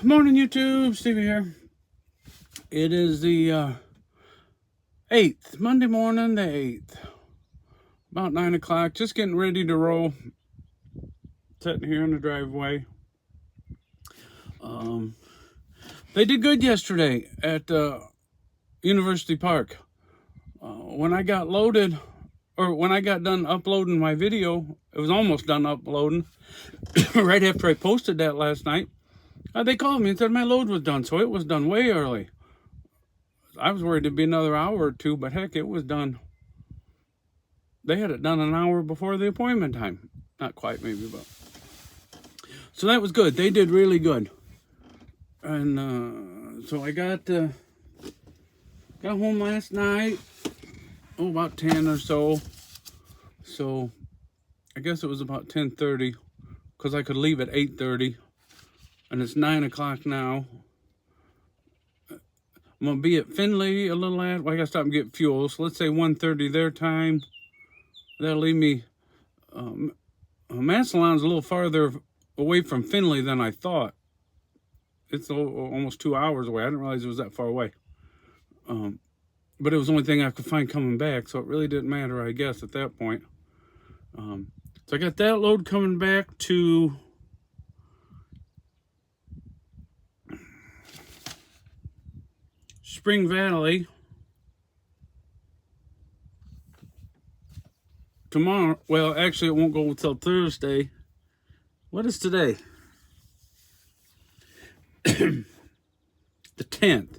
Morning, YouTube. Stevie here. It is the 8th, Monday morning, the 8th. About 9 o'clock. Just getting ready to roll. Sitting here in the driveway. They did good yesterday at University Park. When I got loaded, or when I got done uploading my video, it was almost done uploading, right after I posted that last night. They called me and said my load was done, so it was done way early. I was worried it'd be another hour or two, but heck, it was done. They had it done an hour before the appointment time. Not quite, maybe, but. So that was good. They did really good. And so I got home last night, about 10 or so. So I guess it was about 10:30, because I could leave at 8:30. And it's 9 o'clock now. I'm going to be at Findlay a little at. Well, I got to stop and get fuel. So let's say 1:30 their time. That'll leave me. Massillon's a little farther away from Findlay than I thought. It's almost 2 hours away. I didn't realize it was that far away. But it was the only thing I could find coming back. So it really didn't matter, I guess, at that point. So I got that load coming back to Spring Valley tomorrow. Well, actually, it won't go until Thursday. What is today? The 10th.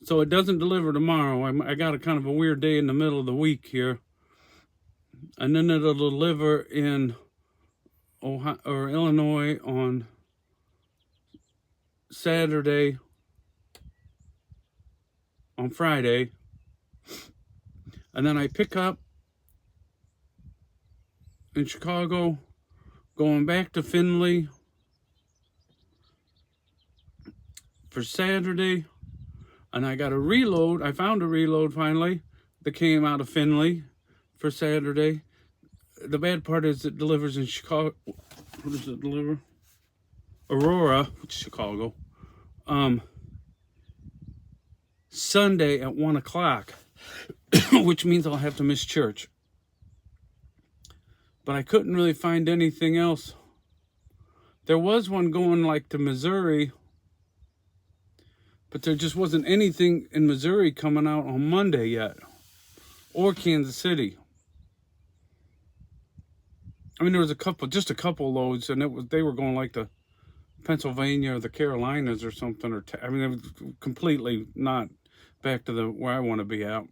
So it doesn't deliver tomorrow. I got a kind of a weird day in the middle of the week here. And then it'll deliver in Ohio or Illinois on Saturday, on Friday, and then I pick up in Chicago, going back to Findlay for Saturday, and I got a reload. I found a reload finally that came out of Findlay for Saturday. The bad part is it delivers in Chicago. What does it deliver? Aurora, which is Chicago. Sunday at 1 o'clock, which means I'll have to miss church. But I couldn't really find anything else. There was one going like to Missouri, but there just wasn't anything in Missouri coming out on Monday yet, or Kansas City. I mean, there was just a couple loads, and they were going like to Pennsylvania or the Carolinas or something, I mean, it was completely not back to where I want to be at.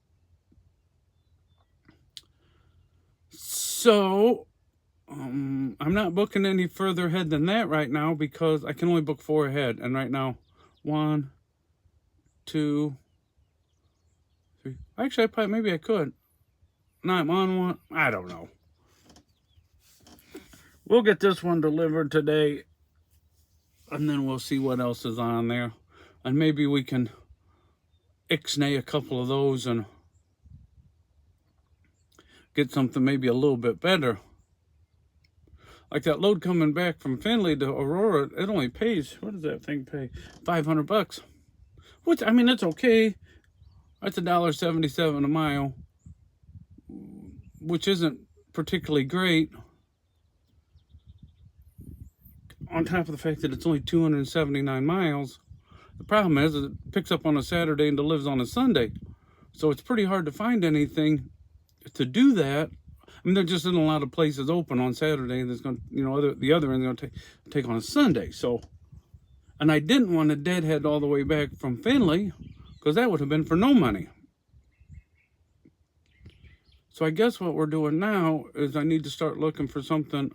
So I'm not booking any further ahead than that right now, because I can only book 4 ahead, and right now 1, 2, 3. Actually, maybe I could. No, I'm on one. I don't know. We'll get this one delivered today, and then we'll see what else is on there. And maybe we can ixnay a couple of those and get something maybe a little bit better. Like that load coming back from Findlay to Aurora, it only pays, what does that thing pay? $500. Which, I mean, it's okay. That's $1.77 a mile, which isn't particularly great. On top of the fact that it's only 279 miles. The problem is it picks up on a Saturday and delivers on a Sunday. So it's pretty hard to find anything to do that. I mean, there just isn't a lot of places open on Saturday, and there's going to, the other end going to take on a Sunday. So, and I didn't want to deadhead all the way back from Findlay, because that would have been for no money. So I guess what we're doing now is I need to start looking for something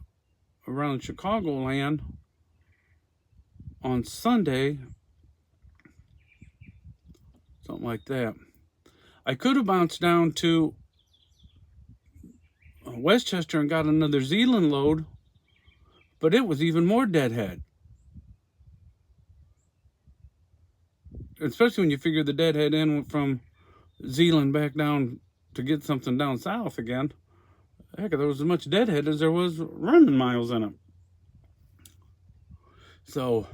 around Chicagoland on Sunday. Something like that. I could have bounced down to Westchester and got another Zeeland load, but it was even more deadhead. Especially when you figure the deadhead in from Zeeland back down to get something down south again. Heck, there was as much deadhead as there was running miles in it. So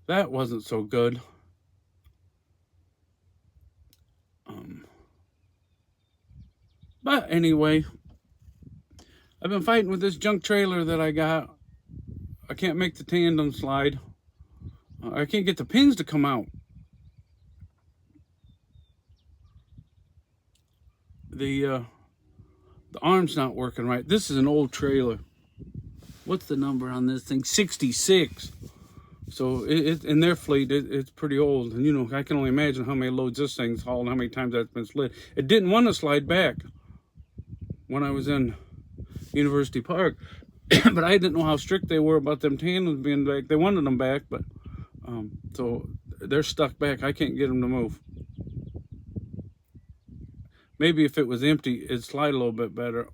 that wasn't so good. But anyway, I've been fighting with this junk trailer that I got. I can't make the tandem slide. I can't get the pins to come out. The arm's not working right. This is an old trailer. What's the number on this thing? 66. So it in their fleet, it's pretty old. And you know, I can only imagine how many loads this thing's hauled and how many times that's been slid. It didn't want to slide back when I was in University Park. But I didn't know how strict they were about them tandems being back. They wanted them back, but so they're stuck back. I can't get them to move. Maybe if it was empty, it'd slide a little bit better.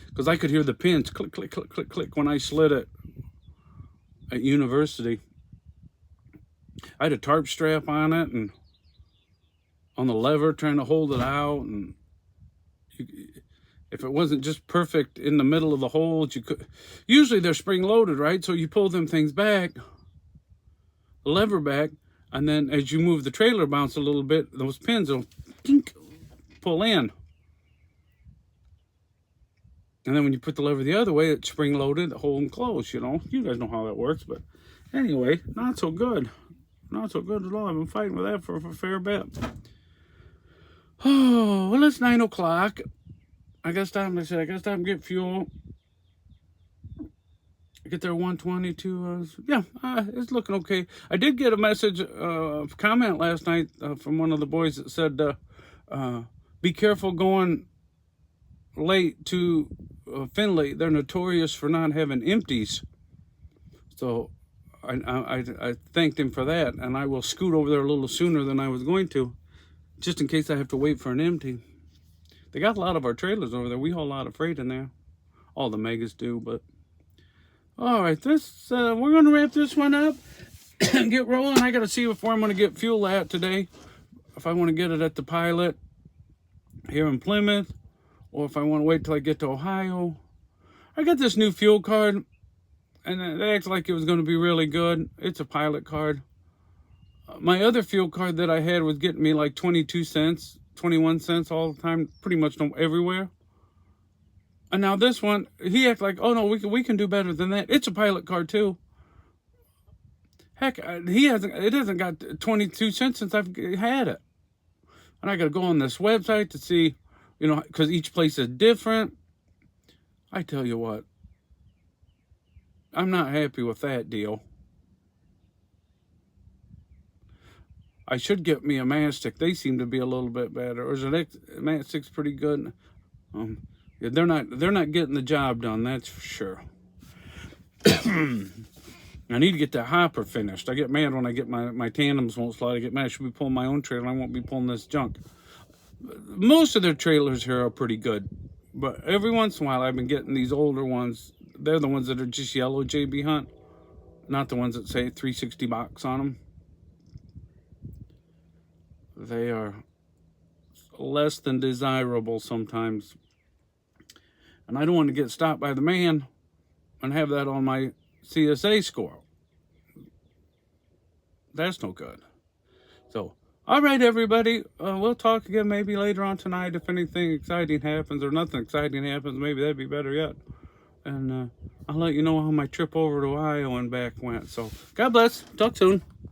Because I could hear the pins click, click, click, click, click when I slid it at university. I had a tarp strap on it and on the lever trying to hold it out. And if it wasn't just perfect in the middle of the holes, you could. Usually they're spring loaded, right? So you pull them things back, the lever back, and then as you move the trailer bounce a little bit, those pins will pull in. And then when you put the lever the other way, it's spring loaded, hold them closed, you know. You guys know how that works, but anyway, not so good. Not so good at all. I've been fighting with that for a fair bit. Oh, well, it's 9 o'clock. I got to stop and get fuel. Get there 1:22 hours. Yeah, it's looking okay. I did get a message, comment last night from one of the boys that said, be careful going late to Findlay. They're notorious for not having empties. So I thanked him for that, and I will scoot over there a little sooner than I was going to, just in case I have to wait for an empty. They got a lot of our trailers over there. We haul a lot of freight in there. All the megas do, but all right, we're going to wrap this one up and get rolling. I got to see where I'm going to get fuel at today. If I want to get it at the Pilot here in Plymouth, or if I want to wait till I get to Ohio. I got this new fuel card, and it acts like it was going to be really good. It's a Pilot card. My other fuel card that I had was getting me like 22 cents, 21 cents all the time, pretty much everywhere. And now this one, he acts like, oh no, we can do better than that. It's a Pilot card too. Heck, it hasn't got 22 cents since I've had it. And I got to go on this website to see, you know, because each place is different. I tell you what, I'm not happy with that deal. I should get me a Mastic. They seem to be a little bit better. Or is it Mastic's pretty good? Yeah, they're not getting the job done, that's for sure. I need to get that hopper finished. I get mad when I get my tandems won't slide. I get mad. I should be pulling my own trailer. I won't be pulling this junk. Most of their trailers here are pretty good, but every once in a while I've been getting these older ones. They're the ones that are just yellow JB Hunt, not the ones that say 360 box on them. They are less than desirable sometimes. And I don't want to get stopped by the man and have that on my CSA score. That's no good. So, all right, everybody. We'll talk again maybe later on tonight if anything exciting happens, or nothing exciting happens. Maybe that'd be better yet. And I'll let you know how my trip over to Ohio and back went. So, God bless. Talk soon.